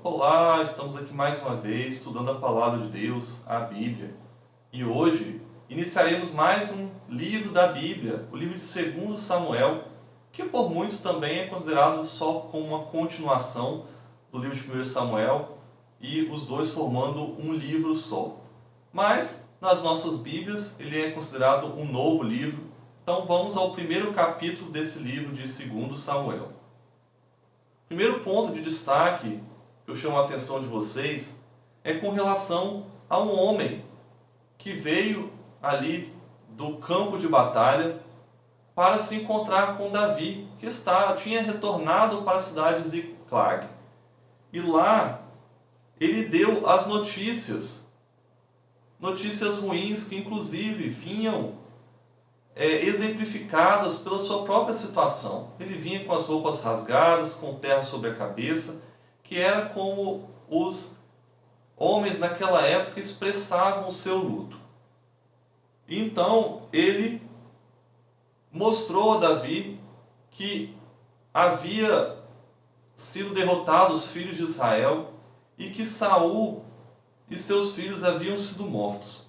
Olá, estamos aqui mais uma vez estudando a Palavra de Deus, a Bíblia. E hoje iniciaremos mais um livro da Bíblia, o livro de 2 Samuel, que por muitos também é considerado só como uma continuação do livro de 1 Samuel, e os dois formando um livro só. Mas nas nossas Bíblias ele é considerado um novo livro. Então vamos ao primeiro capítulo desse livro de 2 Samuel. O primeiro ponto de destaque que eu chamo a atenção de vocês é com relação a um homem que veio ali do campo de batalha para se encontrar com Davi, que tinha retornado para a cidade de Ziclag. E lá ele deu as notícias ruins que inclusive vinham exemplificadas pela sua própria situação. Ele vinha com as roupas rasgadas, com terra sobre a cabeça, que era como os homens naquela época expressavam o seu luto. Então ele mostrou a Davi que havia sido derrotado os filhos de Israel e que Saul e seus filhos haviam sido mortos.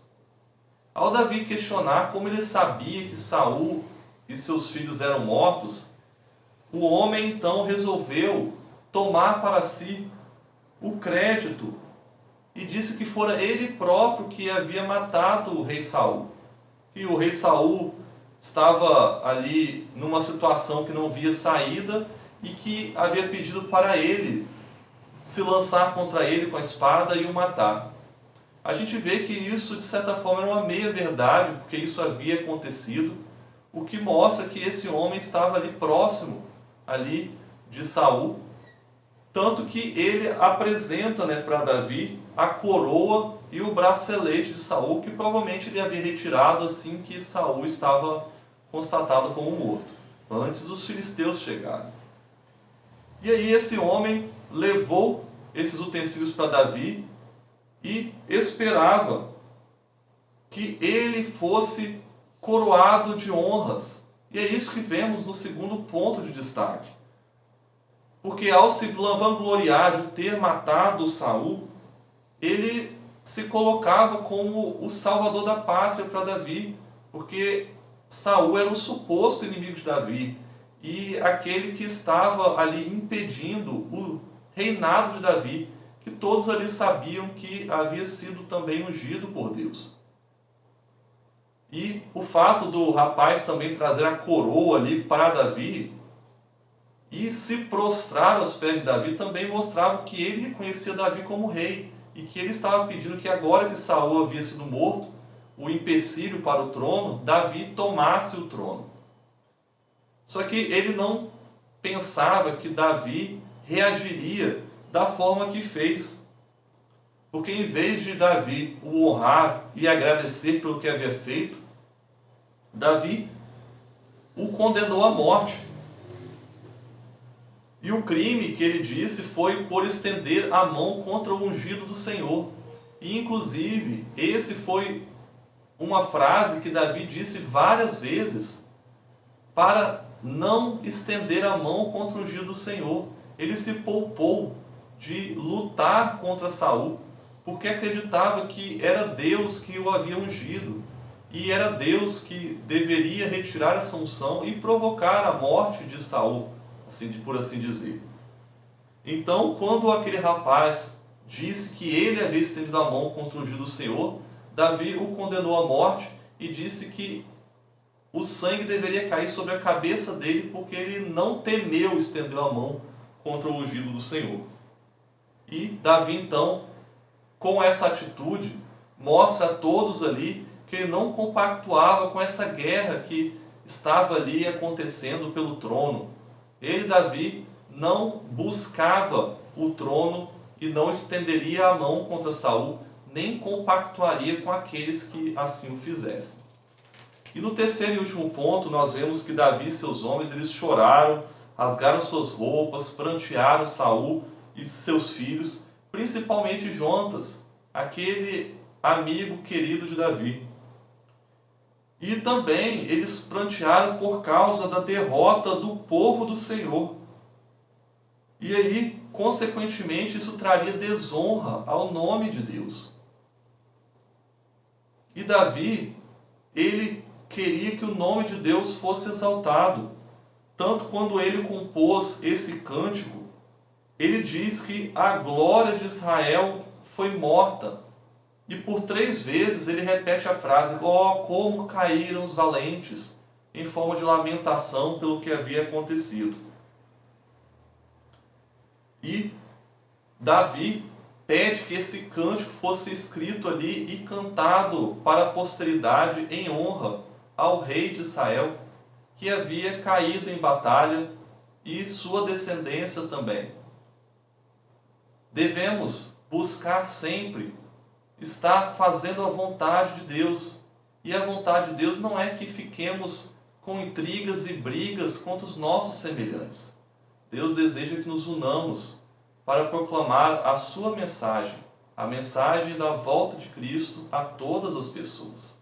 Ao Davi questionar como ele sabia que Saul e seus filhos eram mortos, o homem então resolveu tomar para si o crédito e disse que fora ele próprio que havia matado o rei Saul. E o rei Saul estava ali numa situação que não via saída e que havia pedido para ele se lançar contra ele com a espada e o matar. A gente vê que isso, de certa forma, era uma meia-verdade, porque isso havia acontecido, o que mostra que esse homem estava ali próximo ali de Saul, tanto que ele apresenta para Davi a coroa e o bracelete de Saul, que provavelmente ele havia retirado assim que Saul estava constatado como morto, antes dos filisteus chegarem. E aí esse homem levou esses utensílios para Davi e esperava que ele fosse coroado de honras. E é isso que vemos no segundo ponto de destaque. Porque ao se vangloriar de ter matado Saul, ele se colocava como o salvador da pátria para Davi, porque Saul era o suposto inimigo de Davi e aquele que estava ali impedindo o reinado de Davi, que todos ali sabiam que havia sido também ungido por Deus. E o fato do rapaz também trazer a coroa ali para Davi e se prostrar aos pés de Davi também mostrava que ele reconhecia Davi como rei e que ele estava pedindo que agora que Saul havia sido morto, o empecilho para o trono, Davi tomasse o trono. Só que ele não pensava que Davi reagiria da forma que fez. Porque em vez de Davi o honrar e agradecer pelo que havia feito, Davi o condenou à morte. E o crime que ele disse foi por estender a mão contra o ungido do Senhor. E inclusive, esse foi uma frase que Davi disse várias vezes para não estender a mão contra o ungido do Senhor. Ele se poupou de lutar contra Saul, porque acreditava que era Deus que o havia ungido, e era Deus que deveria retirar essa unção e provocar a morte de Saul, por assim dizer. Então, quando aquele rapaz disse que ele havia estendido a mão contra o ungido do Senhor, Davi o condenou à morte e disse que o sangue deveria cair sobre a cabeça dele, porque ele não temeu estender a mão contra o ungido do Senhor. E Davi, então, com essa atitude, mostra a todos ali que ele não compactuava com essa guerra que estava ali acontecendo pelo trono. Ele, Davi, não buscava o trono e não estenderia a mão contra Saul, nem compactuaria com aqueles que assim o fizessem. E no terceiro e último ponto, nós vemos que Davi e seus homens, eles choraram, rasgaram suas roupas, prantearam Saul e seus filhos, principalmente Jonatas, aquele amigo querido de Davi. E também eles prantearam por causa da derrota do povo do Senhor. E aí consequentemente, isso traria desonra ao nome de Deus. E Davi, ele queria que o nome de Deus fosse exaltado. Tanto quando ele compôs esse cântico, ele diz que a glória de Israel foi morta. E por 3 vezes ele repete a frase: "Oh, como caíram os valentes", em forma de lamentação pelo que havia acontecido. E Davi pede que esse cântico fosse escrito ali e cantado para a posteridade em honra ao rei de Israel, que havia caído em batalha, e sua descendência também. Devemos buscar sempre estar fazendo a vontade de Deus. E a vontade de Deus não é que fiquemos com intrigas e brigas contra os nossos semelhantes. Deus deseja que nos unamos para proclamar a sua mensagem, a mensagem da volta de Cristo a todas as pessoas.